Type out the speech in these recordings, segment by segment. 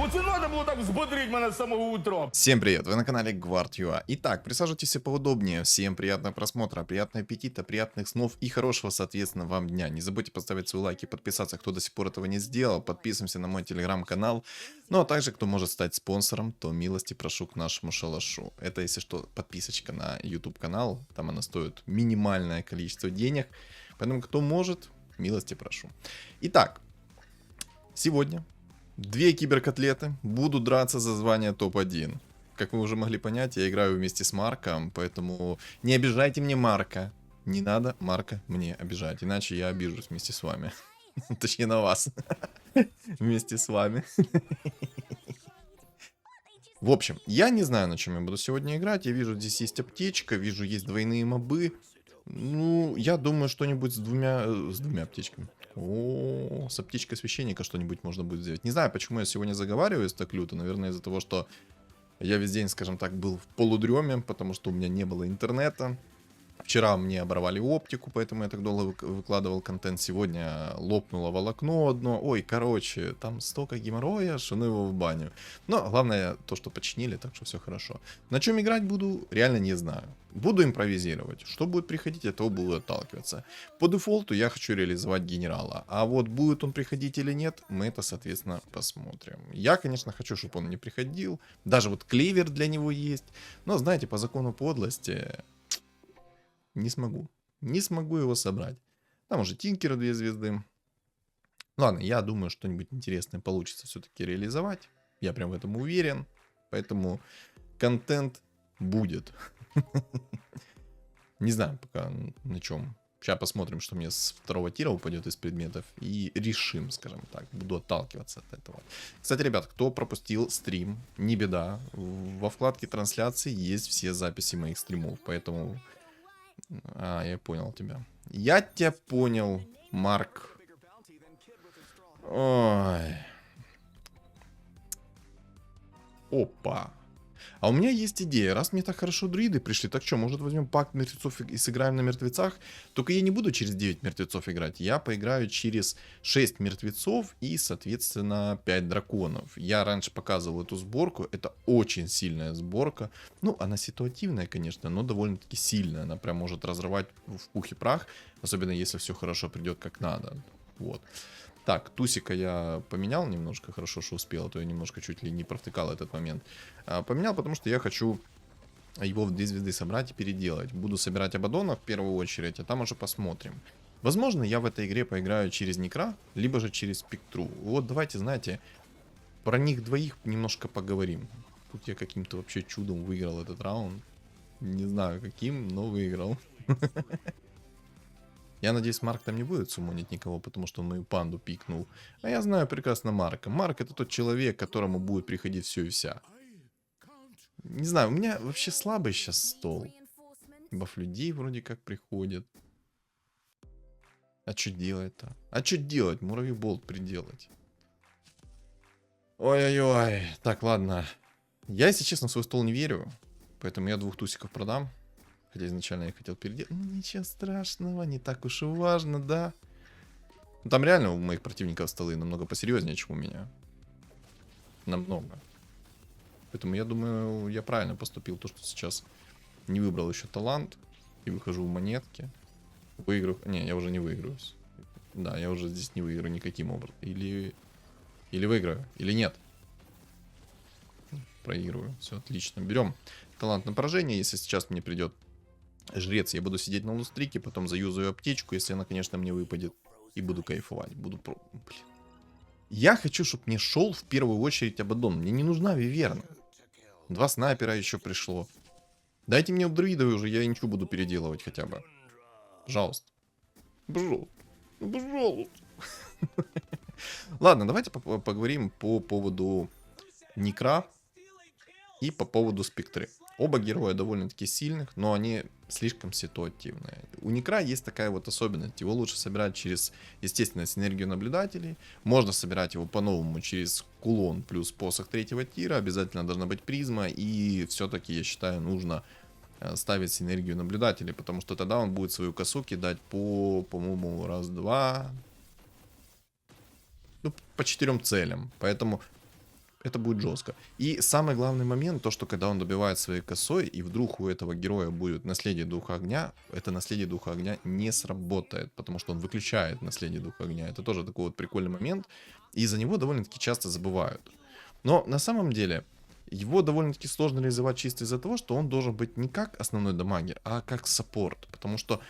Оце надо було так взбодрить мене з самого утра. Всем привет, вы на канале Guard.ua. Итак, присаживайтесь поудобнее, всем приятного просмотра, приятного аппетита, приятных снов и хорошего, соответственно, вам дня. Не забудьте поставить свой лайк и подписаться, кто до сих пор этого не сделал. Подписываемся на мой телеграм-канал. Ну а также, кто может стать спонсором, то милости прошу к нашему шалашу. Это, если что, подписочка на YouTube канал, там она стоит минимальное количество денег. Поэтому, кто может, милости прошу. Итак, сегодня... Две киберкотлеты будут драться за звание топ-1. Как вы уже могли понять, я играю вместе с Марком, поэтому не обижайте мне Марка. Не надо Марка мне обижать, иначе я обижусь вместе с вами. Точнее, на вас. Вместе с вами. В общем, я не знаю, на чем я буду сегодня играть. Я вижу, здесь есть аптечка, вижу, есть двойные мобы. Ну, я думаю, что-нибудь с двумя аптечками. О, с аптечкой священника что-нибудь можно будет сделать. Не знаю, почему я сегодня заговариваюсь так люто. Наверное, из-за того, что я весь день, скажем так, был в полудреме, потому что у меня не было интернета. Вчера мне оборвали оптику, поэтому я так долго выкладывал контент. Сегодня лопнуло волокно одно. Ой, короче, там столько геморроя, что ну его в баню. Но главное то, что починили, так что все хорошо. На чем играть буду, реально не знаю. Буду импровизировать. Что будет приходить, от того буду отталкиваться. По дефолту я хочу реализовать генерала. А вот будет он приходить или нет, мы это, соответственно, посмотрим. Я, конечно, хочу, чтобы он не приходил. Даже вот клевер для него есть. Но, знаете, по закону подлости... Не смогу. Не смогу его собрать. Там уже Тинкера 2 звезды. Ладно, я думаю, что-нибудь интересное получится все-таки реализовать. Я прям в этом уверен. Поэтому контент будет. Не знаю пока на чем. Сейчас посмотрим, что мне с второго тира упадет из предметов. И решим, скажем так. Буду отталкиваться от этого. Кстати, ребят, кто пропустил стрим, не беда. Во вкладке трансляции есть все записи моих стримов. Поэтому... А, я понял тебя. Я тебя понял, Марк. Ой. Опа. А у меня есть идея. Раз мне так хорошо друиды пришли, так что, может возьмем пакт мертвецов и сыграем на мертвецах? Только я не буду через 9 мертвецов играть. Я поиграю через 6 мертвецов и, соответственно, 5 драконов. Я раньше показывал эту сборку. Это очень сильная сборка. Ну, она ситуативная, конечно, но довольно-таки сильная. Она прям может разрывать в пух и прах. Особенно, если все хорошо придет как надо. Вот. Так, Тусика я поменял немножко, хорошо, что успел, а то я немножко чуть ли не провтыкал этот момент. Поменял, потому что я хочу его в 2 звезды собрать и переделать. Буду собирать Абаддона в первую очередь, а там уже посмотрим. Возможно, я в этой игре поиграю через Некра, либо же через Спектру. Вот давайте, знаете, про них двоих немножко поговорим. Тут я каким-то вообще чудом выиграл этот раунд. Не знаю каким, но выиграл. Я надеюсь, Марк там не будет суммонить никого, потому что он мою панду пикнул. А я знаю прекрасно Марка. Марк — это тот человек, которому будет приходить все и вся. Не знаю, у меня вообще слабый сейчас стол. Баф людей вроде как приходит. А что делать-то? А что делать? Муравей болт приделать. Ой-ой-ой. Так, ладно. Я, если честно, в свой стол не верю. Поэтому я 2 тусиков продам. Хотя изначально я хотел переделать. Ну, ничего страшного, не так уж и важно, да. Ну, там реально у моих противников столы намного посерьезнее, чем у меня. Намного. Поэтому я думаю, я правильно поступил. То, что сейчас не выбрал еще талант. И выхожу в монетки. Выиграю. Не, я уже не выиграюсь. Да, я уже здесь не выиграю никаким образом. Или выиграю, или нет. Проигрываю. Все отлично. Берем талант на поражение. Если сейчас мне придет жрец, я буду сидеть на лустрике, потом заюзаю аптечку, если она, конечно, мне выпадет, и буду кайфовать. Блин. Я хочу, чтобы мне шел в первую очередь Абаддон. Мне не нужна Виверна. 2 снайпера еще пришло. Дайте мне друидов уже, я ничего буду переделывать хотя бы. Пожалуйста. Пожалуйста. Ладно, давайте поговорим по поводу Некра и по поводу Спектры. Оба героя довольно-таки сильных, но они слишком ситуативные. У Некра есть такая вот особенность. Его лучше собирать через, естественно, синергию наблюдателей. Можно собирать его по-новому через кулон плюс посох 3-го тира. Обязательно должна быть призма. И все-таки, я считаю, нужно ставить синергию наблюдателей. Потому что тогда он будет свою косу кидать по-моему, раз-два. Ну, по 4 целям. Поэтому это будет жестко. И самый главный момент, то, что когда он добивает своей косой, и вдруг у этого героя будет наследие Духа Огня, это наследие Духа Огня не сработает, потому что он выключает наследие Духа Огня. Это тоже такой вот прикольный момент, и за него довольно-таки часто забывают. Но на самом деле, его довольно-таки сложно реализовать чисто из-за того, что он должен быть не как основной дамагер, а как саппорт, потому что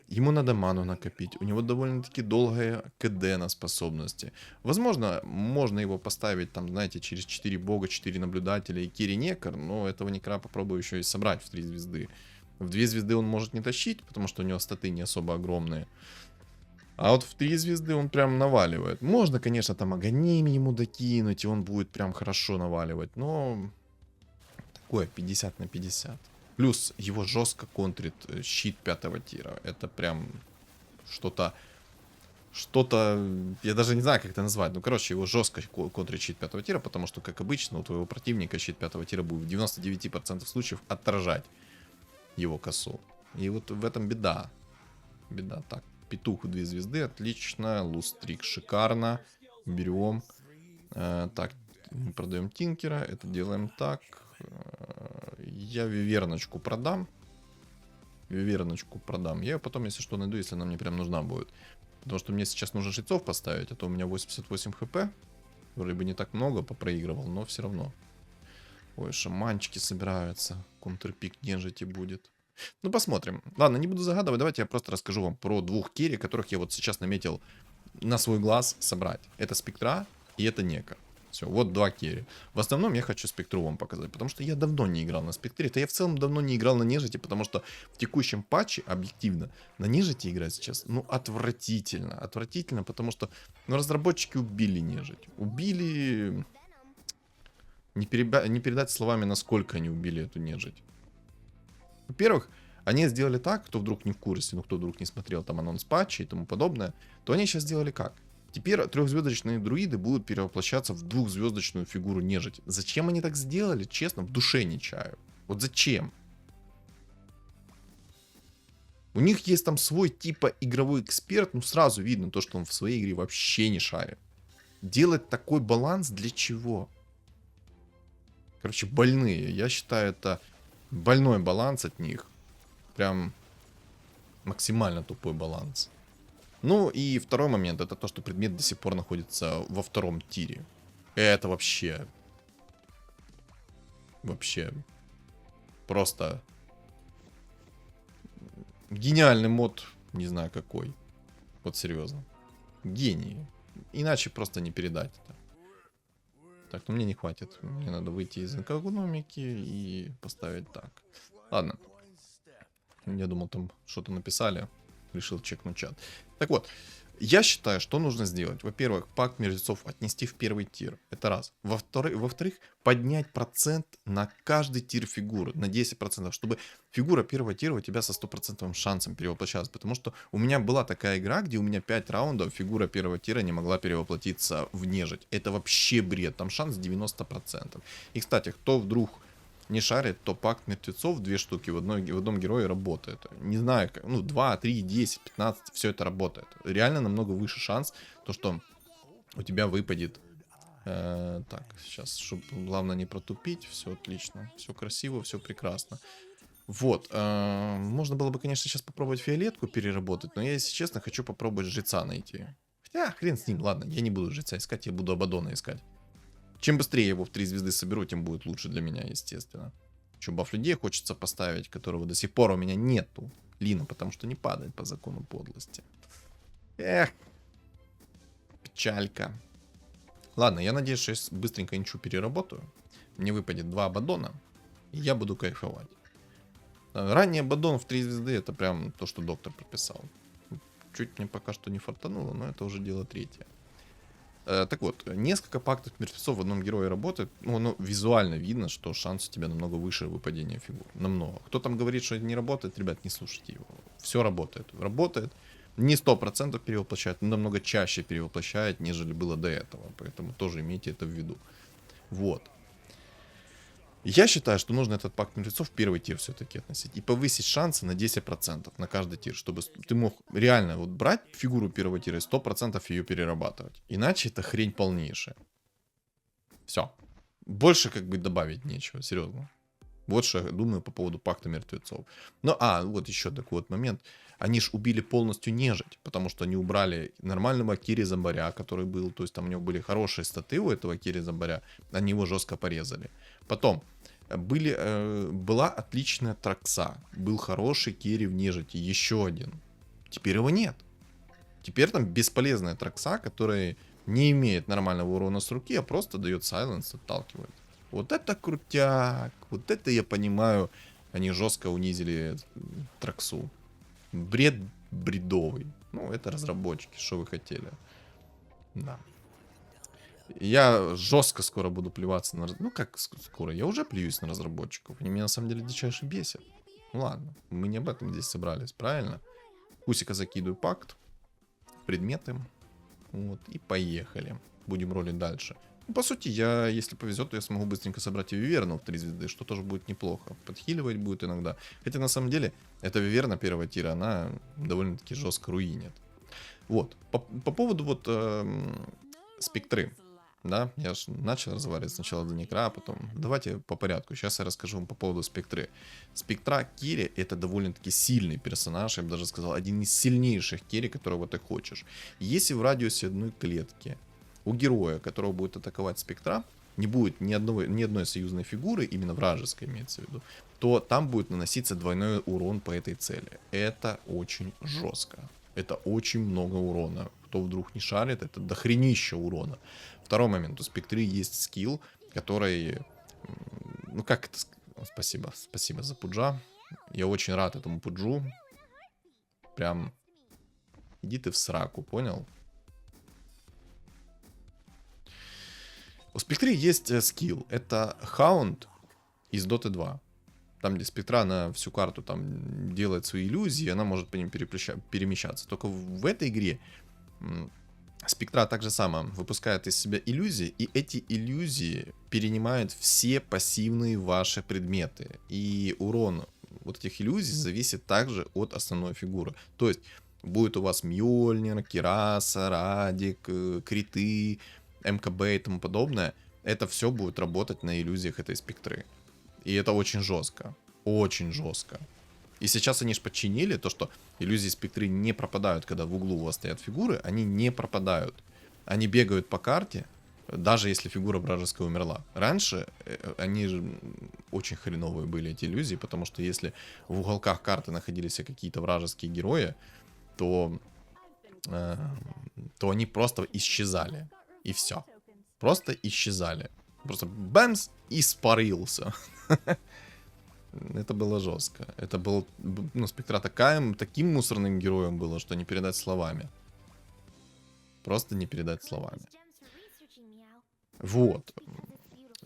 ему надо ману накопить, у него довольно-таки долгое КД на способности. Возможно, можно его поставить, там, знаете, через 4 бога, 4 наблюдателя и Кири Некар, но этого Некра попробую еще и собрать в 3 звезды. В 2 звезды он может не тащить, потому что у него статы не особо огромные. А вот в 3 звезды он прям наваливает. Можно, конечно, там Аганим ему докинуть, и он будет прям хорошо наваливать, но такое 50 на 50. Плюс его жестко контрит щит 5-го тира. Это прям что-то, я даже не знаю, как это назвать. Ну, короче, его жестко контрит щит 5-го тира, потому что, как обычно, у твоего противника щит 5-го тира будет в 99% случаев отражать его косу. И вот в этом беда. Беда. Так, петух 2 звезды, отлично. Лустрик шикарно. Берем. Так, продаем Тинкера. Это делаем так. Я виверночку продам. Виверночку продам. Я ее потом, если что, найду, если она мне прям нужна будет. Потому что мне сейчас нужно жрецов поставить, а то у меня 88 хп. Вроде бы не так много попроигрывал, но все равно. Ой, шаманчики собираются. Контрпик нежити будет. Ну, посмотрим. Ладно, не буду загадывать. Давайте я просто расскажу вам про 2 керри, которых я вот сейчас наметил на свой глаз собрать. Это Спектра и это Некар. Все, вот 2 керри. В основном я хочу Спектру вам показать, потому что я давно не играл на Спектре. Это я в целом давно не играл на нежити, потому что в текущем патче, объективно, на нежити играть сейчас, ну, отвратительно. Отвратительно, потому что, ну, разработчики убили нежить. Убили... Не передать словами, насколько они убили эту нежить. Во-первых, они сделали так, кто вдруг не в курсе, ну, кто вдруг не смотрел там анонс патча и тому подобное, то они сейчас сделали как? Теперь 3-звездочные друиды будут перевоплощаться в 2-звездочную фигуру нежити. Зачем они так сделали? Честно, в душе не чаю. Вот зачем? У них есть там свой типа игровой эксперт, ну сразу видно то, что он в своей игре вообще не шарит. Делать такой баланс для чего? Короче, больные. Я считаю, это больной баланс от них. Прям максимально тупой баланс. Ну и второй момент, это то, что предмет до сих пор находится во 2-м тире. Это вообще просто гениальный мод, не знаю какой. Вот серьезно. Гений. Иначе просто не передать это. Так, ну мне не хватит. Мне надо выйти из экономики и поставить так. Ладно. Я думал, там что-то написали. Решил чекнуть чат. Так вот, я считаю, что нужно сделать. Во-первых, пакт мертвецов отнести в 1-й тир. Это раз. Во-вторых, поднять процент на каждый тир фигуры. На 10%. Чтобы фигура 1-го тира у тебя со 100% шансом перевоплощалась. Потому что у меня была такая игра, где у меня 5 раундов фигура 1-го тира не могла перевоплотиться в нежить. Это вообще бред. Там шанс 90%. И, кстати, кто вдруг не шарит, то пакт мертвецов 2 штуки в одном герое работает. Не знаю, как, ну 2, 3, 10, 15, все это работает. Реально намного выше шанс, то что у тебя выпадет. Так, сейчас, чтобы главное не протупить, все отлично, все красиво, все прекрасно. Вот, можно было бы, конечно, сейчас попробовать фиолетку переработать, но я, если честно, хочу попробовать жреца найти. Хотя, хрен с ним, ладно, я не буду жреца искать, я буду Абадона искать. Чем быстрее я его в 3 звезды соберу, тем будет лучше для меня, естественно. Еще баф людей хочется поставить, которого до сих пор у меня нету. Лина, потому что не падает по закону подлости. Эх. Печалька. Ладно, я надеюсь, что я быстренько инчу переработаю. Мне выпадет 2 Абадона, и я буду кайфовать. Ранний Абадон в 3 звезды, это прям то, что доктор прописал. Чуть мне пока что не фартануло, но это уже дело третье. Так вот, несколько пактов мертвецов в одном герое работает. Ну, визуально видно, что шанс у тебя намного выше выпадения фигур. Намного. Кто там говорит, что это не работает, ребят, не слушайте его. Все работает. Работает. Не 100% перевоплощает, но намного чаще перевоплощает, нежели было до этого. Поэтому тоже имейте это в виду. Вот. Я считаю, что нужно этот пакт мертвецов в 1-й тир все-таки относить. И повысить шансы на 10% на каждый тир. Чтобы ты мог реально вот брать фигуру 1-го тира и 100% ее перерабатывать. Иначе это хрень полнейшая. Все. Больше как бы добавить нечего, серьезно. Вот что я думаю по поводу пакта мертвецов. Ну, вот еще такой вот момент. Они ж убили полностью нежить, потому что они убрали нормального Кири Зомбаря, который был, то есть там у него были хорошие статы у этого Кири Зомбаря, они его жестко порезали. Потом, была отличная Тракса, был хороший Кири в нежити, еще один. Теперь его нет. Теперь там бесполезная Тракса, которая не имеет нормального урона с руки, а просто дает сайленс, отталкивает. Вот это крутяк, вот это я понимаю, они жестко унизили Траксу. Бред бредовый. Ну, это разработчики, что вы хотели. Да. Я жестко скоро буду плеваться на... Ну, как скоро? Я уже плююсь на разработчиков. Они меня, на самом деле, дичайше бесят. Ну, ладно. Мы не об этом здесь собрались, правильно? Кусика закидываю пакт. Предметы. Вот. И поехали. Будем ролить дальше. Ну, по сути, если повезет, то я смогу быстренько собрать и Виверну в 3 звезды, что тоже будет неплохо. Подхиливать будет иногда. Хотя, на самом деле, эта Виверна первого тира, она довольно-таки жестко руинит. Вот. По поводу вот спектры. Да, я же начал разговаривать сначала до Некра, а потом... Давайте по порядку. Сейчас я расскажу вам по поводу спектры. Спектра Кири — это довольно-таки сильный персонаж, я бы даже сказал, один из сильнейших Кири, которого ты хочешь. Если в радиусе одной клетки у героя, которого будет атаковать спектра, не будет ни одной союзной фигуры, именно вражеской имеется в виду, то там будет наноситься двойной урон по этой цели. Это очень жестко. Это очень много урона. Кто вдруг не шарит, это дохренища урона. Второй момент. У спектры есть скилл, который... Ну как это... Спасибо за пуджа. Я очень рад этому пуджу. Прям... Иди ты в сраку, понял? У спектры есть скилл. Это Хаунд из Dota 2. Там, где спектра на всю карту там делает свои иллюзии, она может по ним перемещаться. Только в этой игре спектра так же само выпускает из себя иллюзии, и эти иллюзии перенимают все пассивные ваши предметы. И урон вот этих иллюзий зависит также от основной фигуры. То есть будет у вас Мьёльнир, Кираса, Радик, Криты, МКБ и тому подобное. Это все будет работать на иллюзиях этой спектры. И это очень жестко. Очень жестко. И сейчас они же подчинили то, что иллюзии спектры не пропадают, когда в углу у вас стоят фигуры. Они не пропадают. Они бегают по карте, даже если фигура вражеская умерла. Раньше они же очень хреновые были, эти иллюзии, потому что если в уголках карты находились какие-то вражеские герои, то они просто исчезали. И все. Просто исчезали. Просто бэмс, испарился. Это было жестко. Это был, ну, спектра таким мусорным героем было, что не передать словами. Просто не передать словами. Вот.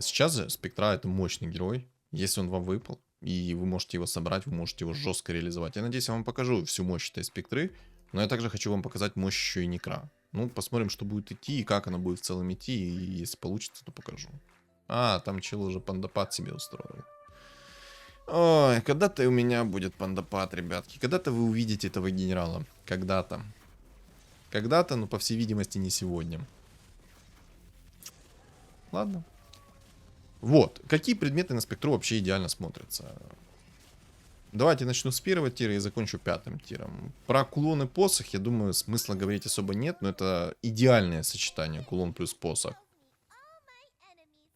Сейчас же спектра — это мощный герой. Если он вам выпал, и вы можете его собрать, вы можете его жестко реализовать. Я надеюсь, я вам покажу всю мощь этой спектры. Но я также хочу вам показать мощь еще и Некра. Ну, посмотрим, что будет идти, и как она будет в целом идти. И если получится, то покажу. Там чел уже пандапад себе устроил. Ой, когда-то у меня будет пандапад, ребятки. Когда-то вы увидите этого генерала. Когда-то. Когда-то, но по всей видимости не сегодня. Ладно. Вот. Какие предметы на спектру вообще идеально смотрятся? Давайте начну с первого тира и закончу 5-м тиром. Про кулон и посох, я думаю, смысла говорить особо нет, но это идеальное сочетание кулон плюс посох.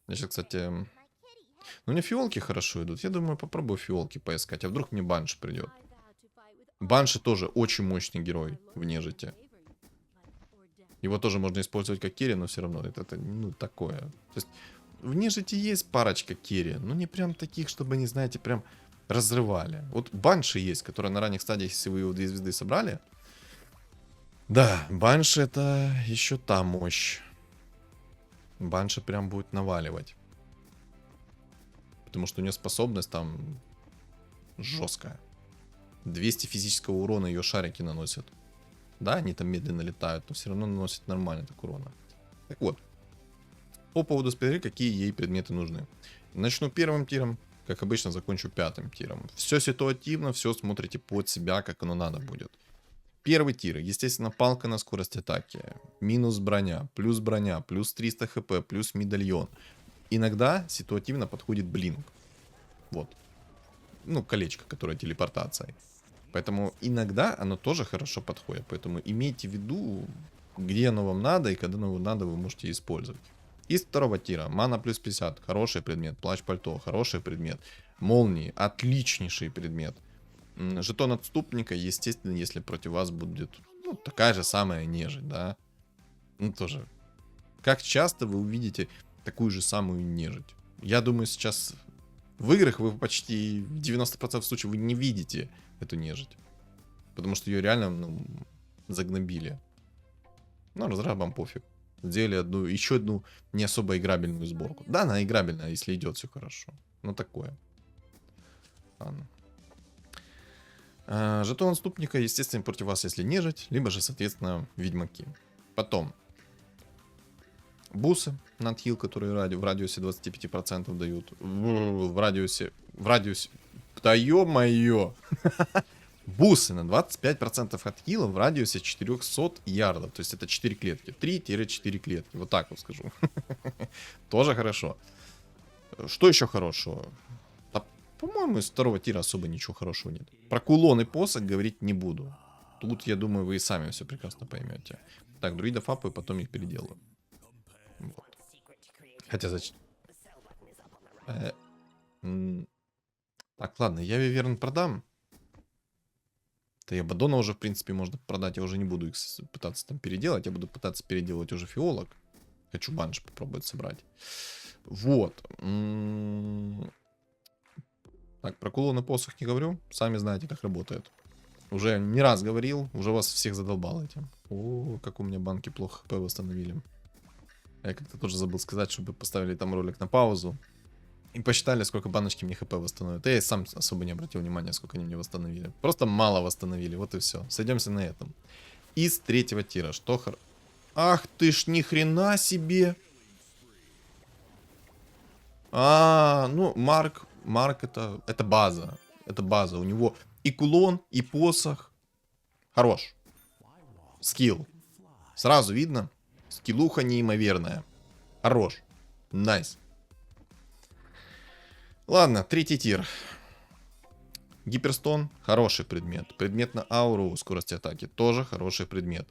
Значит, кстати... Ну, мне фиолки хорошо идут. Я думаю, попробую фиолки поискать. А вдруг мне Банши придет? Банши тоже очень мощный герой в нежити. Его тоже можно использовать как керри, но все равно это ну, такое. То есть в нежити есть парочка керри, но не прям таких, чтобы они, знаете, прям разрывали. Вот Банши есть, которая на ранних стадиях, если вы его 2 звезды собрали. Да, Банши — это еще та мощь. Банши прям будет наваливать. Потому что у нее способность там жесткая. 200 физического урона ее шарики наносят. Да, они там медленно летают, но все равно наносят нормально так урона. Так вот. По поводу спектры, какие ей предметы нужны. Начну первым тиром. Как обычно, закончу 5-м тиром. Все ситуативно, все смотрите под себя, как оно надо будет. Первый тир. Естественно, палка на скорость атаки. Минус броня, плюс 300 хп, плюс медальон. иногда ситуативно подходит блинк. Вот. Ну, колечко, которое телепортацией. Поэтому иногда оно тоже хорошо подходит. Поэтому имейте в виду, где оно вам надо и когда оно вам надо, вы можете использовать. Из второго тира. Мана плюс 50. Хороший предмет. Плащ-пальто. Хороший предмет. Молнии. Отличнейший предмет. Жетон отступника, естественно, если против вас будет ну, такая же самая нежить, да. Ну, тоже. Как часто вы увидите такую же самую нежить? Я думаю, сейчас в играх вы почти в 90% случаев вы не видите эту нежить. Потому что ее реально ну, загнобили. Ну, разрабам пофиг. Сделали еще одну не особо играбельную сборку. Да, она играбельная, если идет все хорошо. Но такое. Ладно. Жетон отступника, естественно, против вас, если нежить, либо же, соответственно, ведьмаки. Потом. Бусы на отхил, которые в радиусе 25% дают. В радиусе... Да ё-моё! Бусы на 25% отхила в радиусе 400 ярдов. То есть это 4 клетки. 3-4 клетки. Вот так вот скажу. Тоже хорошо. Что еще хорошего? Да, по-моему, из второго тира особо ничего хорошего нет. Про кулон и посох говорить не буду. Тут, я думаю, вы и сами все прекрасно поймете. Так, друидов апаю, потом их переделаю. Вот. Хотя зачем? Так, ладно, я Виверн продам. Да и Абаддона уже, в принципе, можно продать. Я уже не буду их пытаться там переделать. Я буду пытаться переделать уже фиолок. Хочу банш попробовать собрать. Вот. Так, про кулон и посох не говорю. Сами знаете, как работает. Уже не раз говорил. Уже вас всех задолбал этим. О, как у меня банки плохо хп восстановили. Я как-то тоже забыл сказать, чтобы поставили там ролик на паузу. И посчитали, сколько баночки мне хп восстановят. Я и сам особо не обратил внимания, сколько они мне восстановили. Просто мало восстановили, вот и все. Сойдемся на этом. Из третьего тира. Что Ах ты ж ни хрена себе! Ну, Марк это база. Это база. У него и кулон, и посох. Хорош. Скилл. Сразу видно. Скиллуха неимоверная. Хорош. Найс. Ладно, третий тир. Гиперстон. Хороший предмет. Предмет на ауру скорости атаки. Тоже хороший предмет.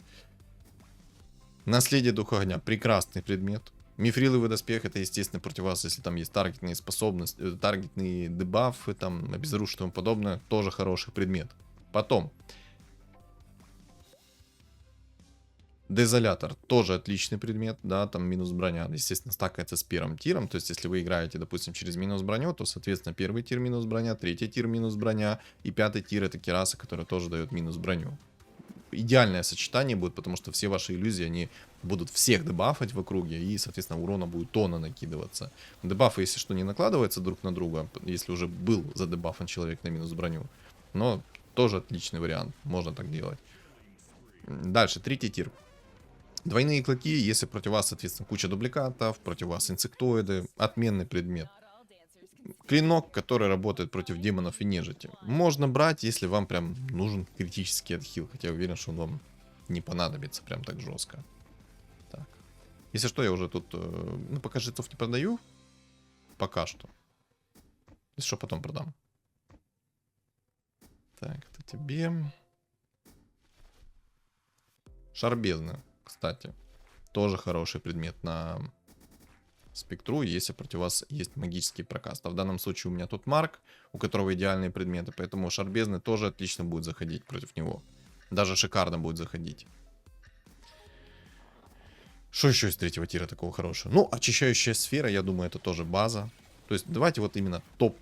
Наследие Духа Огня. Прекрасный предмет. Мифриловый доспех. Это, естественно, против вас, если там есть таргетные способности, таргетные дебафы, там, обезрушить и тому подобное. Тоже хороший предмет. Потом. Дезолятор. Тоже отличный предмет. Да, там минус броня. Естественно, стакается с первым тиром. То есть, если вы играете, допустим, через минус броню, то, соответственно, первый тир минус броня, третий тир минус броня. И пятый тир это кераса, которая тоже дает минус броню. Идеальное сочетание будет, потому что все ваши иллюзии, они будут всех дебафать в округе, и, соответственно, урона будет тонна накидываться. Дебафы, если что, не накладываются друг на друга, если уже был задебафан человек на минус броню. Но тоже отличный вариант, можно так делать. Дальше, третий тир. Двойные клыки, если против вас, соответственно, куча дубликатов, против вас инсектоиды, отменный предмет. Клинок, который работает против демонов и нежити. Можно брать, если вам прям нужен критический отхил. Хотя я уверен, что он вам не понадобится прям так жестко. Так. Если что, я уже тут... Ну, пока жрецов не продаю. Пока что. Если что, потом продам. Так, это тебе... Шар бездны, кстати. Тоже хороший предмет на... спектру, если против вас есть магический прокаст. А в данном случае у меня тут Марк, у которого идеальные предметы, поэтому шар бездны тоже отлично будет заходить против него. Даже шикарно будет заходить. Что еще из третьего тира такого хорошего? Ну, очищающая сфера, я думаю, это тоже база. То есть давайте вот именно топ.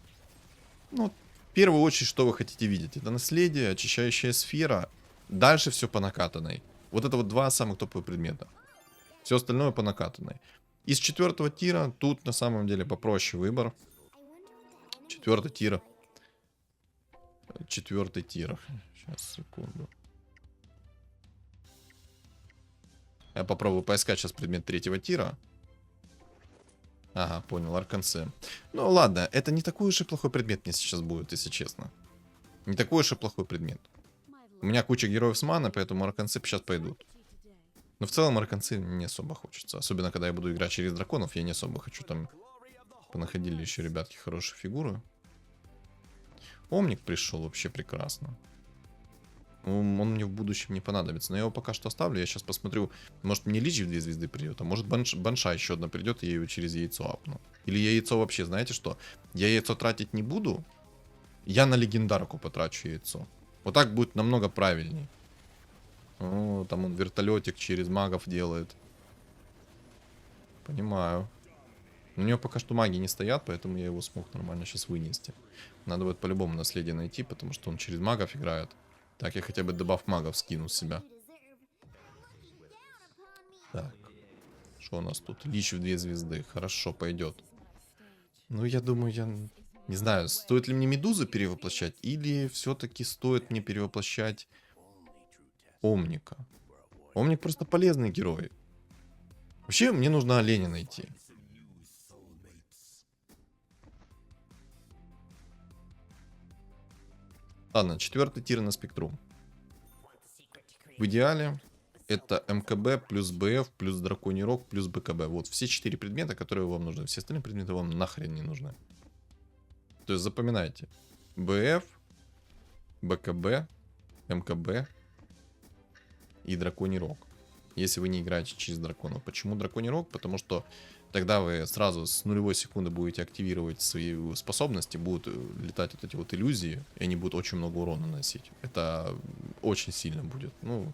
Ну, в первую очередь, что вы хотите видеть? Это наследие, очищающая сфера. Дальше все по накатанной. Вот это вот два самых топовых предмета. Все остальное по накатанной. Из четвертого тира тут на самом деле попроще выбор. Четвертый тир. Четвертый тир. Сейчас, секунду. Я попробую поискать сейчас предмет третьего тира. Ага, понял, Аркансе. Ну ладно, это не такой уж и плохой предмет мне сейчас будет, если честно. Не такой уж и плохой предмет. У меня куча героев с мана, поэтому Аркансе сейчас пойдут. Но в целом Арканцы не особо хочется. Особенно, когда я буду играть через драконов, я не особо хочу там Понаходили еще, ребятки, хорошие фигуры. Омник пришел, вообще прекрасно. Он мне в будущем не понадобится. Но я его пока что оставлю. Я сейчас посмотрю. Может, мне Лич в 2 звезды придет. А может, Банша еще одна придет, и я ее через яйцо апну. Или я яйцо вообще, знаете что? Я яйцо тратить не буду. Я на легендарку потрачу яйцо. Вот так будет намного правильней. О, там он вертолетик через магов делает. Понимаю. У него пока что маги не стоят, поэтому я его смог нормально сейчас вынести. Надо будет по-любому наследие найти, потому что он через магов играет. Так, я хотя бы добав магов скину с себя. Так. Что у нас тут? Лич в 2 звезды. Хорошо, пойдет. Ну, я думаю, я... Не знаю, стоит ли мне Медузу перевоплощать, или все-таки стоит мне перевоплощать Омника. Омник просто полезный герой. Вообще, мне нужно оленя найти. Ладно, 4-й тир на спектру. В идеале это МКБ плюс БФ плюс драконий рог плюс БКБ. Вот все 4 предмета, которые вам нужны. Все остальные предметы вам нахрен не нужны. То есть запоминайте. БФ, БКБ, МКБ и драконий рог. Если вы не играете через драконов. Почему драконий рог? Потому что тогда вы сразу с 0,1 секунды будете активировать свои способности, будут летать вот эти вот иллюзии, и они будут очень много урона наносить. Это очень сильно будет. Ну,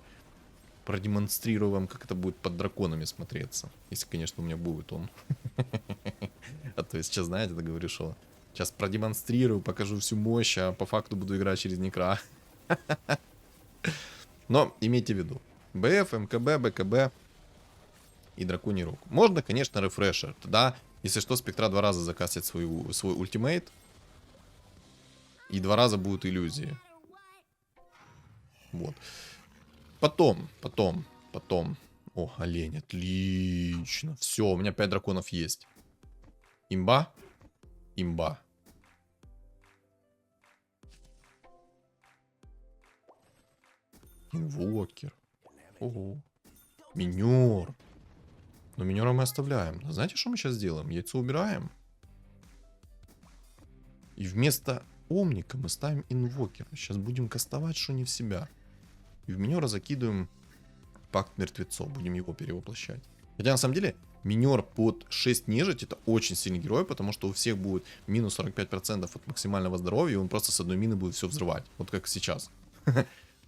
продемонстрирую вам, как это будет под драконами смотреться. Если, конечно, у меня будет он. А то есть сейчас, знаете, это говорю, что сейчас продемонстрирую, покажу всю мощь, а по факту буду играть через Некра. Но имейте в виду. БФ, МКБ, БКБ и драконий рог. Можно, конечно, рефрешер. Тогда, если что, спектра 2 раза закастит свой ультимейт. И 2 раза будут иллюзии. Вот. Потом. О, олень, отлично. Все, у меня 5 драконов есть. Имба. Имба. Инвокер. Ого. Минер. Но минера мы оставляем. А знаете, что мы сейчас сделаем? Яйцо убираем. И вместо Омника мы ставим инвокера. Сейчас будем кастовать, что не в себя. И в минера закидываем пакт мертвецов. Будем его перевоплощать. Хотя на самом деле минер под 6 нежить это очень сильный герой, потому что у всех будет минус 45% от максимального здоровья, и он просто с одной мины будет все взрывать. Вот как сейчас.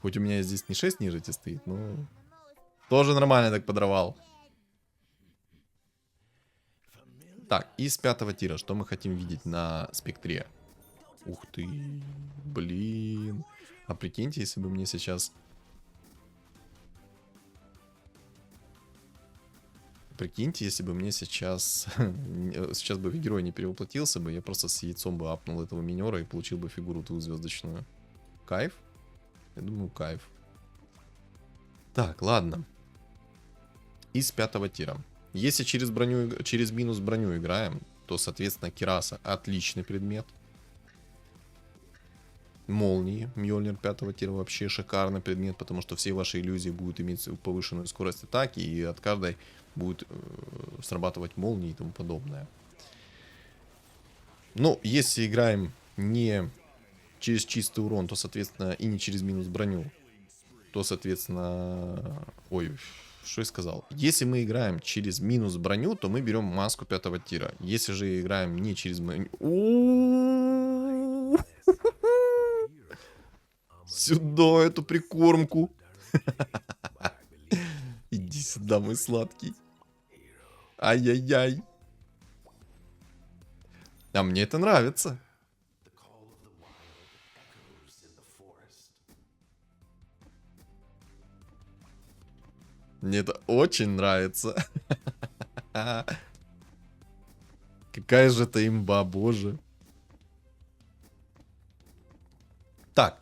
Хоть у меня здесь не 6 нежити стоит, но тоже нормально так подорвал. Так, из 5-го тира, что мы хотим видеть на спектре? Ух ты, блин. А прикиньте, если бы мне сейчас... Прикиньте, если бы мне сейчас... Сейчас бы герой не перевоплотился бы, я просто с яйцом бы апнул этого минера и получил бы фигуру 2-звездочную. Кайф? Я думаю, кайф. Так, ладно. Из 5-го тира. Если через минус броню играем, то, соответственно, Кираса отличный предмет. Молнии, Мьёльнир 5-го тира вообще шикарный предмет, потому что все ваши иллюзии будут иметь повышенную скорость атаки, и от каждой будет срабатывать молнии и тому подобное. Но если играем не через чистый урон, то, соответственно, и не через минус броню, то, соответственно... Ой, что я сказал? Если мы играем через минус броню, то мы берем маску 5-го тира. Если же играем не через... Сюда эту прикормку. Иди сюда, мой сладкий. Ай-яй-яй. А мне это нравится. Мне это очень нравится. Какая же это имба, боже. Так.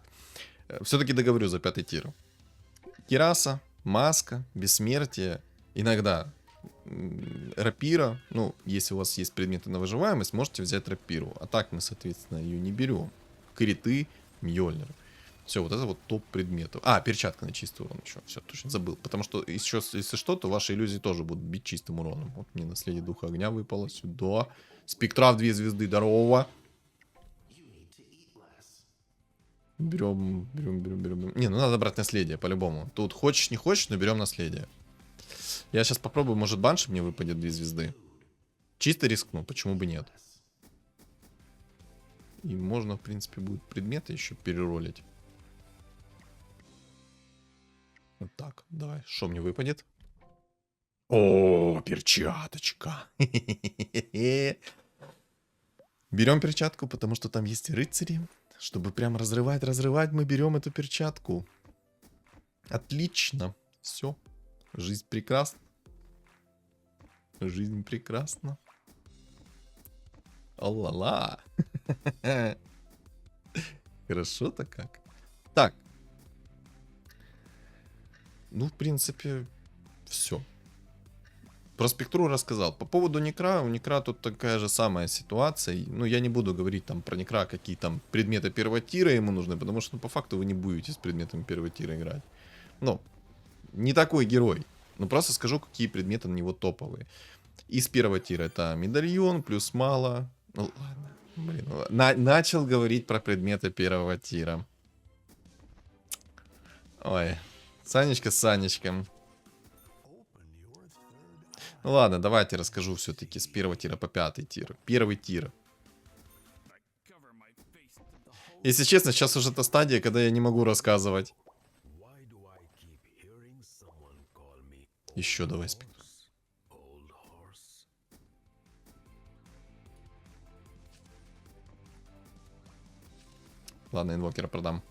Все-таки договорю за 5-й тир. Кираса, маска, бессмертие. Иногда рапира. Ну, если у вас есть предметы на выживаемость, можете взять рапиру. А так мы, соответственно, ее не берем. Криты, Мьёльнир. Все, вот это вот топ предметов. А, перчатка на чистый урон еще. Все, точно забыл. Потому что еще, если что, то ваши иллюзии тоже будут бить чистым уроном. Вот мне наследие духа огня выпало сюда. Спектра в 2 звезды, здорово. Берем. Не, ну надо брать наследие, по-любому. Тут хочешь, не хочешь, но берем наследие. Я сейчас попробую, может банши мне выпадет 2 звезды. Чисто рискну, почему бы нет. И можно, в принципе, будет предметы еще переролить. Вот так, давай. Что мне выпадет? О, перчаточка. Берем перчатку, потому что там есть рыцари. Чтобы прям разрывать, мы берем эту перчатку. Отлично. Все. Жизнь прекрасна. Жизнь прекрасна. О-ла-ла. Хорошо-то как. Так. Ну, в принципе, все. Про спектру рассказал. По поводу Некра, у Некра тут такая же самая ситуация. Ну, я не буду говорить там про Некра, какие там предметы первого тира ему нужны, потому что, ну, по факту вы не будете с предметами первого тира играть. Ну, не такой герой. Ну, просто скажу, какие предметы на него топовые. Из первого тира это медальон, плюс мало. Ну, ладно. Блин, начал говорить про предметы первого тира. Ой, Санечка с Санечком. Ну ладно, давайте расскажу все-таки с первого тира по 5 тир. Первый тир. Если честно, сейчас уже та стадия, когда я не могу рассказывать. Еще давай спектр. Ладно, инвокера продам.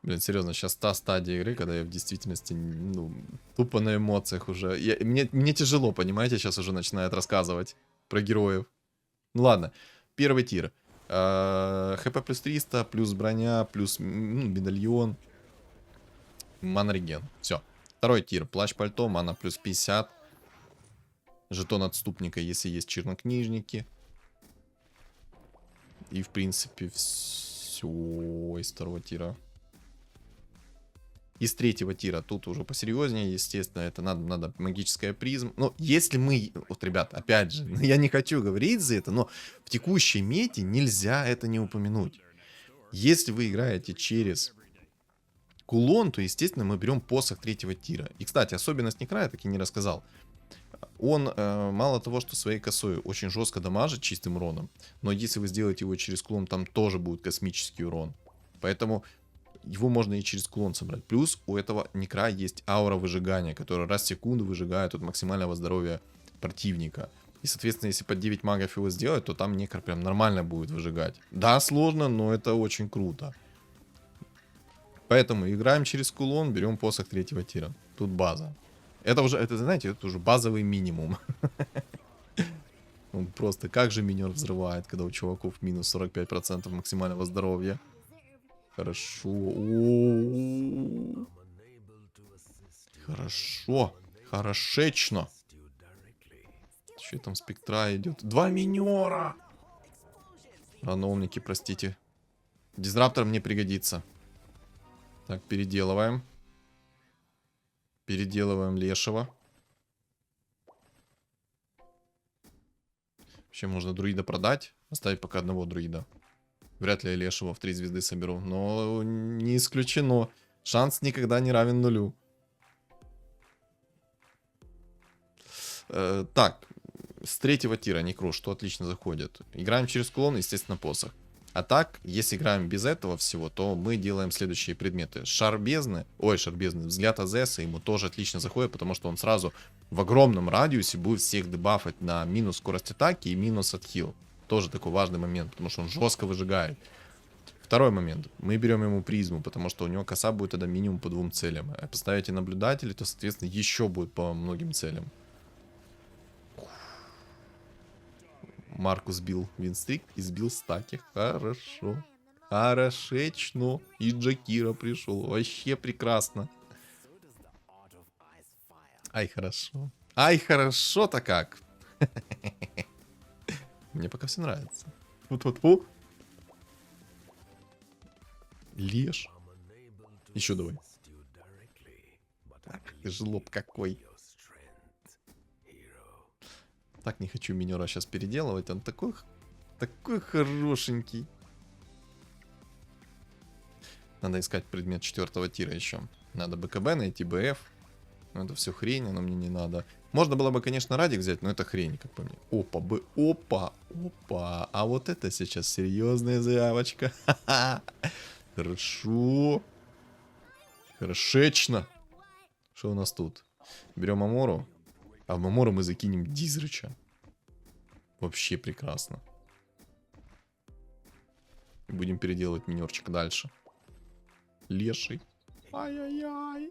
Блин, серьезно, сейчас та стадия игры, когда я в действительности, ну, тупо на эмоциях уже. Мне тяжело, понимаете, сейчас уже начинает рассказывать про героев. Ну ладно, первый тир. ХП плюс 300, плюс броня, плюс медальон. Манреген. Все. Второй тир. Плащ-пальто, мана плюс 50. Жетон отступника, если есть чернокнижники. И, в принципе, все из второго тира. Из третьего тира тут уже посерьезнее, естественно, это надо магическая призма. Но если мы, вот, ребят, опять же, я не хочу говорить за это, но в текущей мете нельзя это не упомянуть. Если вы играете через кулон, то, естественно, мы берем посох третьего тира. И, кстати, особенность Некра я таки не рассказал. Он мало того, что своей косой очень жестко дамажит чистым уроном, но если вы сделаете его через кулон, там тоже будет космический урон. Поэтому его можно и через кулон собрать. Плюс у этого Некра есть аура выжигания, которая раз в секунду выжигает от максимального здоровья противника. И, соответственно, если под 9 магов его сделать, то там Некр прям нормально будет выжигать. Да, сложно, но это очень круто. Поэтому играем через кулон, берем посох третьего тира. Тут база. Это уже, это, знаете, это уже базовый минимум. Он просто как же минер взрывает, когда у чуваков минус 45% максимального здоровья. Хорошо. Хорошо. Хорошечно. Что там спектра идет? 2 минера! Рановники, простите. Дизраптор мне пригодится. Так, переделываем. Переделываем лешего. Вообще можно друида продать. Оставить пока одного друида. Вряд ли я лешего в 3 звезды соберу. Но не исключено. Шанс никогда не равен нулю. Так. С третьего тира Некру, что отлично заходит. Играем через кулон, естественно, посох. А так, если играем без этого всего, то мы делаем следующие предметы. Шар бездны, взгляд Азеса ему тоже отлично заходит, потому что он сразу в огромном радиусе будет всех дебафать на минус скорость атаки и минус отхил. Тоже такой важный момент, потому что он жестко выжигает. Второй момент. Мы берем ему призму, потому что у него коса будет тогда минимум по 2 целям. А поставите наблюдателей, то, соответственно, еще будет по многим целям. Маркус сбил винстрик и сбил стаки. Хорошо. Хорошечно. И Джакира пришел. Вообще прекрасно. Ай, хорошо. Ай, хорошо-то как. Мне пока все нравится. Вот. Леш. Еще давай. Так, жлоб какой. так не хочу минера сейчас переделывать. Он такой хорошенький. Надо искать предмет 4 тира еще. Надо БКБ найти, БФ. Ну, это все хрень, оно мне не надо. Можно было бы, конечно, радик взять, но это хрень, как по мне. Опа, опа, опа. А вот это сейчас серьезная заявочка. Ха-ха. Хорошо. Хорошечно. Что у нас тут? Берем Амору. А в Амору мы закинем Дизрыча. Вообще прекрасно. И будем переделывать минерчик дальше. Леший. Ай-яй-яй.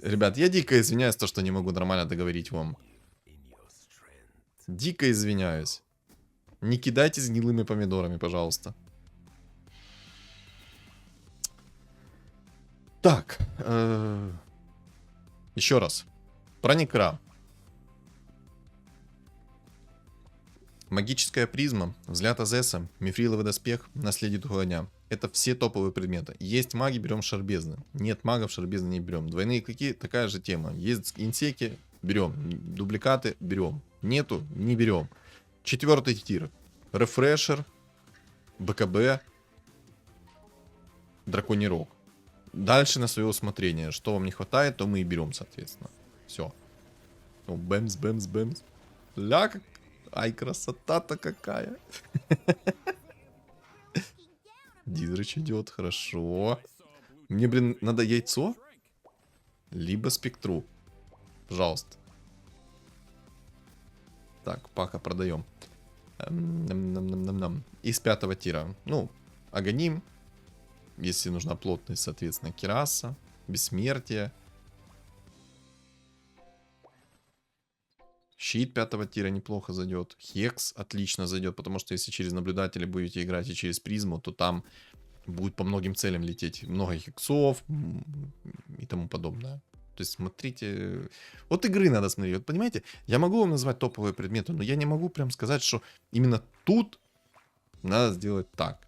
Ребят, я дико извиняюсь, то, что не могу нормально договорить вам. Дико извиняюсь. Не кидайте с гнилыми помидорами, пожалуйста. Так. Еще раз. Про Некра. Магическая призма, взгляд Азеса, мифриловый доспех, наследие духового дня. Это все топовые предметы. Есть маги, берем шарбезны. Нет магов, шарбезны не берем. Двойные клыки, такая же тема. Есть инсеки, берем. Дубликаты, берем. Нету, не берем. 4 тир. Рефрешер, БКБ, драконий рог. Дальше на свое усмотрение. Что вам не хватает, то мы и берем, соответственно. Все. Ну, бэмс, бэмс, бэмс. Ля, как... Ай, красота-то какая. Дизрыч идет, хорошо. Мне, блин, надо яйцо. Либо спектру. Пожалуйста. Так, паха продаем. Из 5 тира. Ну, Аганим. Если нужна плотность, соответственно, Кираса. Бессмертие. Щит 5 тира неплохо зайдет. Хекс отлично зайдет, потому что если через наблюдателя будете играть и через призму, то там будет по многим целям лететь. Много хексов и тому подобное. То есть смотрите... Вот игры надо смотреть. Вот понимаете, я могу вам назвать топовые предметы, но я не могу прям сказать, что именно тут надо сделать так.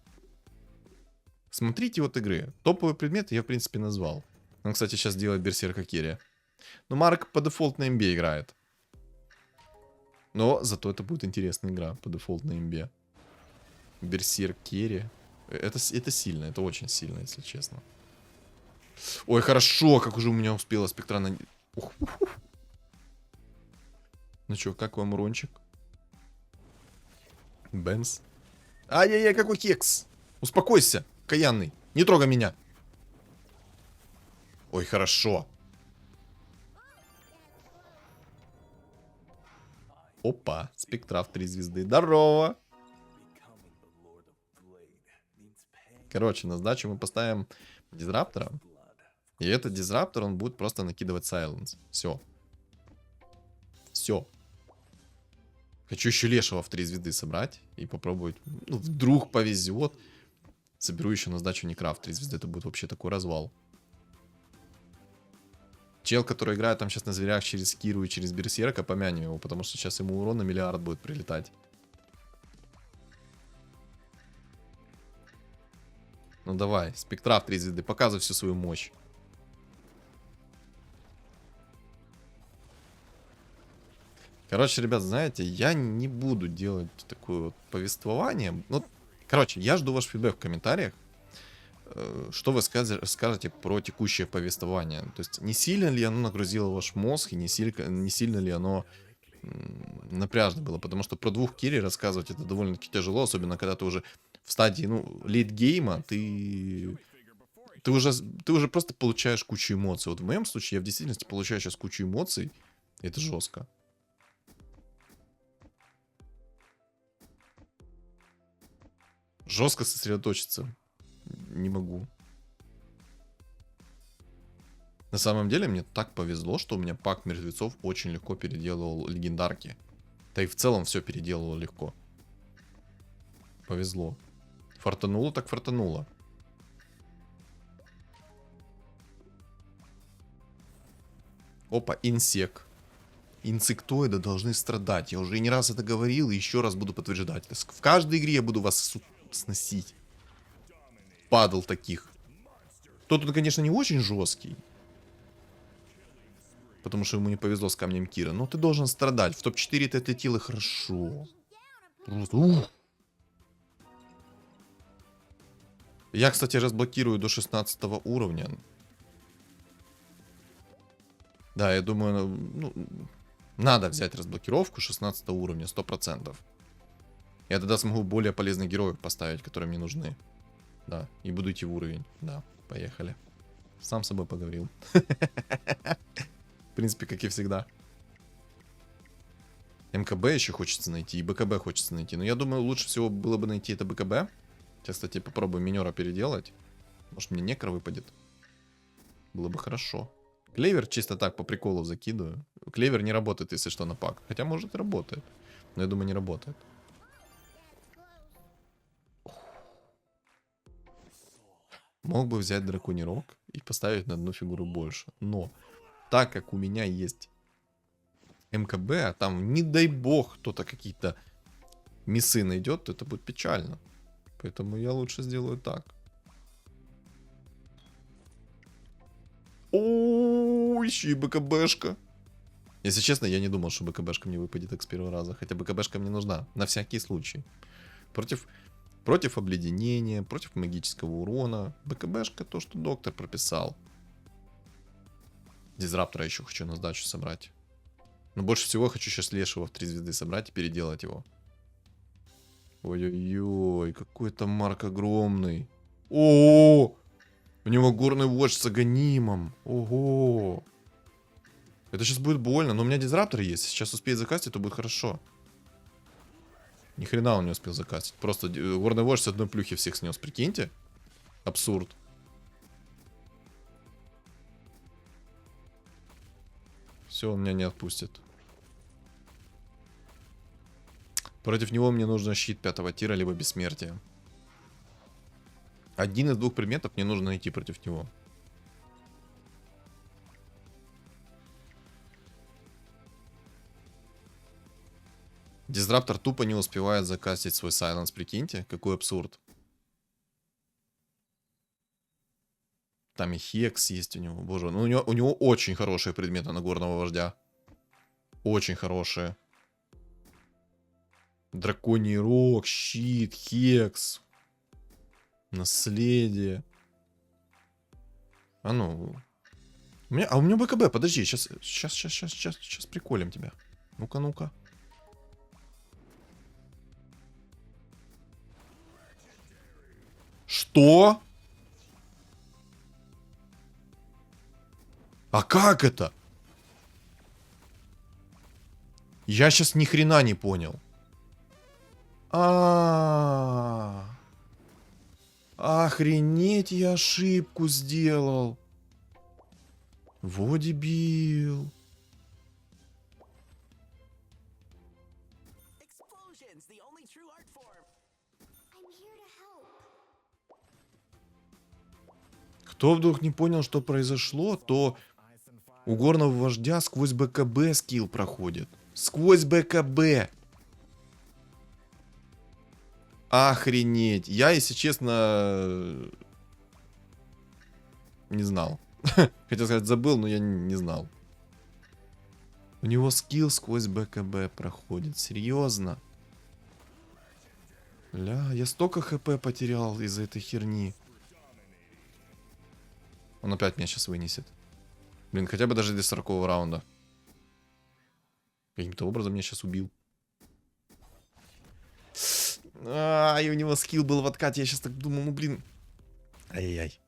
Смотрите вот игры. Топовые предметы я в принципе назвал. Он, кстати, сейчас делает Берсерка Керри. Но Марк по дефолт на имбе играет. Но зато это будет интересная игра по дефолтной имбе. Берсерк Керри. Это сильно, это очень сильно, если честно. Ой, хорошо, как уже у меня успела спектра на... Ну чё, как вам урончик? Бэмс. Ай-яй-яй, какой кекс! Успокойся, каянный. Не трогай меня. Ой, хорошо. Опа, спектра в 3 звезды. Здорово. Короче, на сдачу мы поставим дизраптора. И этот дизраптор, он будет просто накидывать сайленс. Все. Все. Хочу еще лешего в 3 звезды собрать. И попробовать. Ну, вдруг повезет. Соберу еще на сдачу Некра в 3 звезды. Это будет вообще такой развал. Чел, который играет там сейчас на зверях через Киру и через Берсерка, помянем его. Потому что сейчас ему урон на миллиард будет прилетать. Ну давай, спектра в 3 звезды. Показывай всю свою мощь. Короче, ребят, знаете, я не буду делать такое вот повествование. Ну, короче, я жду ваш фидбэк в комментариях. Что вы скажете про текущее повествование? То есть, не сильно ли оно нагрузило ваш мозг, и не сильно ли оно напряжно было? Потому что про 2 Керри рассказывать это довольно-таки тяжело, особенно когда ты уже в стадии, ну, лейт-гейма, ты уже просто получаешь кучу эмоций. Вот в моем случае я в действительности получаю сейчас кучу эмоций. И это жестко. Жестко сосредоточиться не могу. На самом деле мне так повезло, что у меня пак мертвецов очень легко переделывал легендарки. Да и в целом все переделывал легко. Повезло. Фартануло так фартануло. Опа, инсек. Инсектоиды должны страдать. Я уже не раз это говорил и еще раз буду подтверждать. В каждой игре я буду вас сносить. Падал таких. Тот, конечно, не очень жесткий. потому что ему не повезло с камнем Кира. Но ты должен страдать. В топ-4 ты отлетел, и хорошо. Ух. Я, кстати, разблокирую до 16 уровня. Да, я думаю, ну, надо взять разблокировку 16 уровня, 100%. Я тогда смогу более полезных героев поставить, которые мне нужны. Да, и буду идти в уровень. Да, поехали. Сам с собой поговорил. В принципе, как и всегда. МКБ еще хочется найти, и БКБ хочется найти. Но я думаю, лучше всего было бы найти это БКБ. Сейчас, кстати, попробую минера переделать. Может, мне некро выпадет. Было бы хорошо. Клевер чисто так, по приколу закидываю. Клевер не работает, если что, на пак. Хотя, может, и работает. Но я думаю, не работает. Мог бы взять драконий рог и поставить на одну фигуру больше. Но, так как у меня есть МКБ, а там, не дай бог, кто-то какие-то миссы найдет, то это будет печально. Поэтому я лучше сделаю так. О, еще и БКБшка. Если честно, я не думал, что БКБшка мне выпадет так с первого раза. Хотя БКБшка мне нужна, на всякий случай. Против обледенения, против магического урона. БКБшка то, что доктор прописал. Дизраптора еще хочу на сдачу собрать. Но больше всего хочу сейчас Лешего в 3 звезды собрать и переделать его. Ой-ой-ой, какой там Марк огромный. О, у него горный вождь с агонимом. Ого. Это сейчас будет больно, но у меня дизраптор есть. Сейчас успеет закастить, то будет хорошо. Ни хрена он не успел закастить. Просто горный вождь с одной плюхи всех снес, прикиньте. Абсурд. Все, он меня не отпустит. Против него мне нужно щит 5-го тира, либо бессмертие. Один из двух предметов мне нужно найти против него. Дизраптор тупо не успевает закастить свой сайленс, прикиньте. Какой абсурд. Там и Хекс есть у него. Боже, ну у него очень хорошие предметы на горного вождя. Очень хорошие. Драконий рог, щит, Хекс. Наследие. А ну. У меня БКБ, подожди, сейчас приколем тебя. Ну-ка, ну-ка. Что? А как это? Я сейчас ни хрена не понял. Охренеть, я ошибку сделал. Во дебил. Кто вдруг не понял, что произошло, то у горного вождя сквозь БКБ скилл проходит. Сквозь БКБ. Охренеть. Я, если честно, не знал. Хотел сказать, забыл, но я не знал. У него скилл сквозь БКБ проходит. Серьезно? Ля, я столько хп потерял из-за этой херни. Он опять меня сейчас вынесет. Блин, хотя бы даже до 40-го раунда. Каким-то образом меня сейчас убил. И у него скилл был в откате. Я сейчас так думал, ну блин. Ай-яй-яй.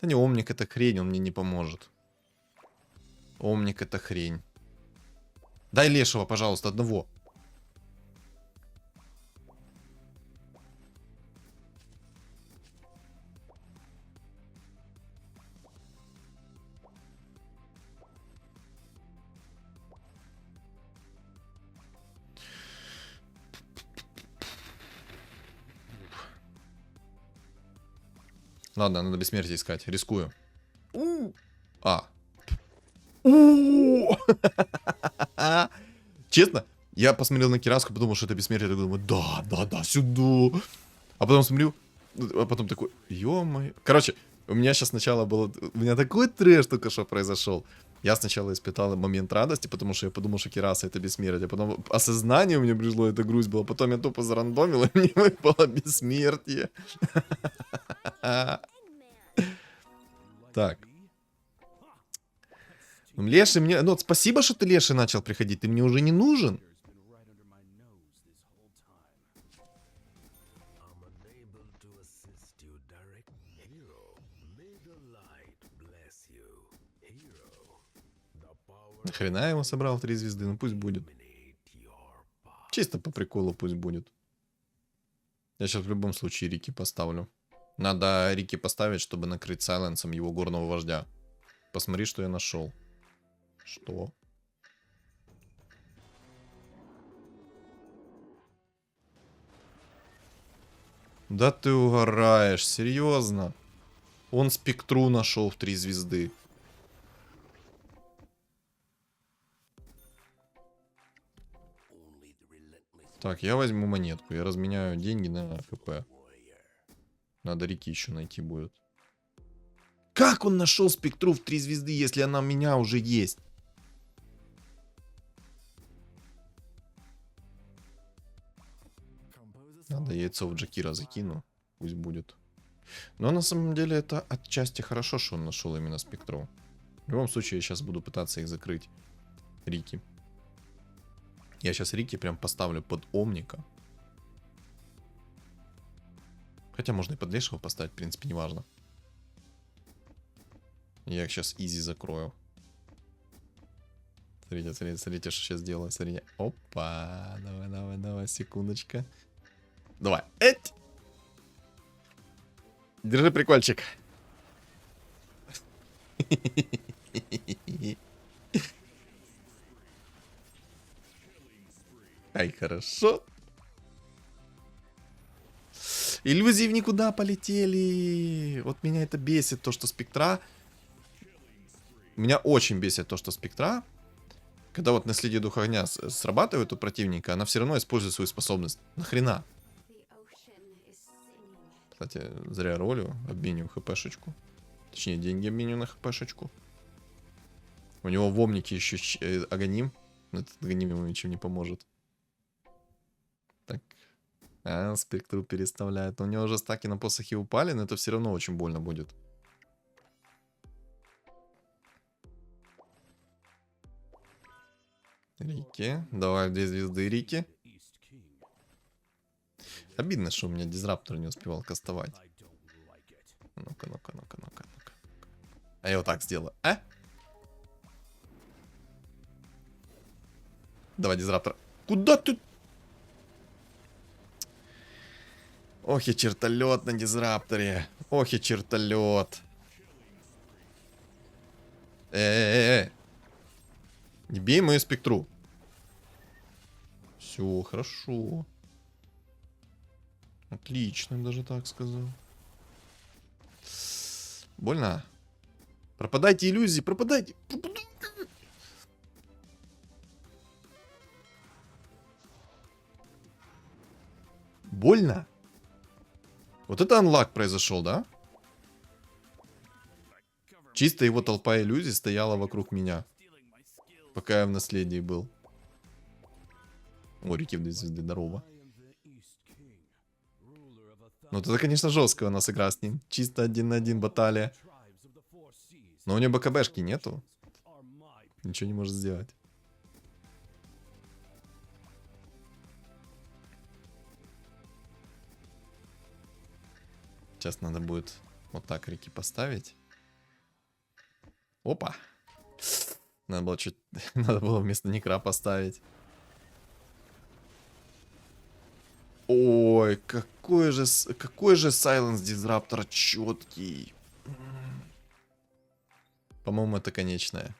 Да не, Омник это хрень, он мне не поможет. Омник это хрень. Дай Лешего, пожалуйста, одного. Ладно, надо бессмертие искать. Рискую. Честно, я посмотрел на Кираску, подумал, что это бессмертие. Я думаю, да, сюда. А потом смотрю, а потом такой, ё-моё. Короче, у меня сейчас сначала было... У меня такой трэш только что произошел. Я сначала испытал момент радости, потому что я подумал, что Кираса это бессмертие. Потом осознание у меня пришло, это грусть была. Потом я тупо зарандомил, и мне выпало бессмертие. Так. Ну, Леший мне... Ну, вот спасибо, что ты, Леший, начал приходить. Ты мне уже не нужен. Нахрена я его собрал в 3 звезды? Ну, пусть будет. Чисто по приколу пусть будет. Я сейчас в любом случае Рики поставлю. Надо Рики поставить, чтобы накрыть сайленсом его горного вождя. Посмотри, что я нашел. Что? Да ты угораешь, серьезно? Он спектру нашел в 3 звезды. Так, я возьму монетку. Я разменяю деньги на ХП. Надо Рики еще найти будет. Как он нашел спектру в 3 звезды, если она у меня уже есть? Надо яйцо в Джакира закину. Пусть будет. Но на самом деле это отчасти хорошо, что он нашел именно спектру. В любом случае, я сейчас буду пытаться их закрыть. Рики. Я сейчас Рики прям поставлю под Омника. Хотя можно и под Лешего поставить, в принципе, неважно. Я их сейчас изи закрою. Смотрите, смотрите, смотрите, что сейчас делаю. Смотрите. Опа. Давай, давай, давай, секундочка. Давай. Эть! Держи прикольчик. Ай, хорошо. Иллюзии в никуда полетели. Вот меня это бесит, то, что спектра... Меня очень бесит то, что спектра, когда вот наследие духа огня срабатывает у противника, она все равно использует свою способность. Нахрена? Кстати, зря ролю обменю хпшечку. Точнее, деньги обменю на хпшечку. У него в омнике еще агоним. Но этот агоним ему ничем не поможет. Так. Спектру переставляет. Но у него уже стаки на посохе упали, но это все равно очень больно будет. Рики. Давай 2 звезды Рики. Обидно, что у меня дизраптор не успевал кастовать. Ну-ка, ну-ка, ну-ка, ну-ка, ну-ка. А я вот так сделаю. А? Давай, дизраптор. Куда ты? Ох и чертолет на дизрапторе. Ох и чертолет. Не бей мою спектру. Все, хорошо. Отлично, даже так сказал. Больно. Пропадайте иллюзии, пропадайте. Больно. Вот это анлак произошел, да? Чисто его толпа иллюзий стояла вокруг меня. Пока я в наследии был. О, Рики в 2 звезды, здорово. Ну, это, конечно, жестко у нас игра с ним. Чисто 1 на 1 баталия. Но у него БКБшки нету. Ничего не может сделать. Сейчас надо будет вот так Рики поставить. Опа. Надо было чуть... Надо было вместо Некра поставить. Ой, какой же Сайленс Дизраптора четкий. По-моему, это конечная.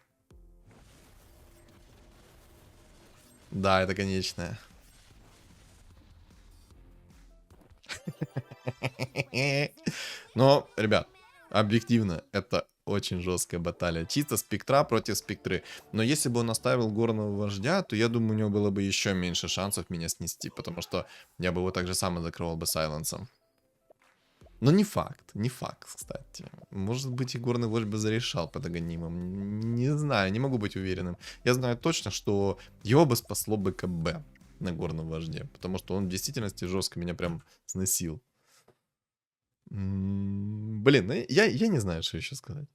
Да, это конечная. Но, ребят, объективно, это очень жесткая баталия. Чисто спектра против спектры. Но если бы он оставил горного вождя, то я думаю, у него было бы еще меньше шансов меня снести. Потому что я бы его так же само закрывал бы сайленсом. Но не факт, кстати. Может быть, Игорный вождь бы зарешал под Аганимом. Не знаю, не могу быть уверенным. Я знаю точно, что его бы спасло БКБ на горном вожде. Потому что он в действительности жестко меня прям сносил. Блин, я не знаю, что еще сказать.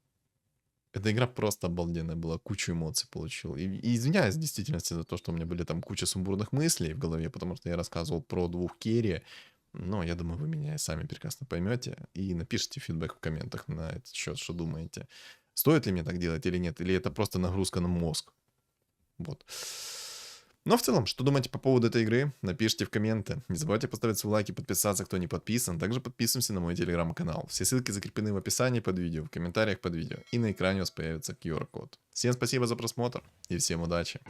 Эта игра просто обалденная была, кучу эмоций получил. И извиняюсь в действительности за то, что у меня были там куча сумбурных мыслей в голове, потому что я рассказывал про двух керри. Но я думаю, вы меня и сами прекрасно поймете. И напишите фидбэк в комментах на этот счет, что думаете. Стоит ли мне так делать или нет? Или это просто нагрузка на мозг? Вот. Но в целом, что думаете по поводу этой игры? Напишите в комменты. Не забывайте поставить свой лайк и подписаться, кто не подписан. Также подписываемся на мой телеграм-канал. Все ссылки закреплены в описании под видео, в комментариях под видео. И на экране у вас появится QR-код. Всем спасибо за просмотр и всем удачи.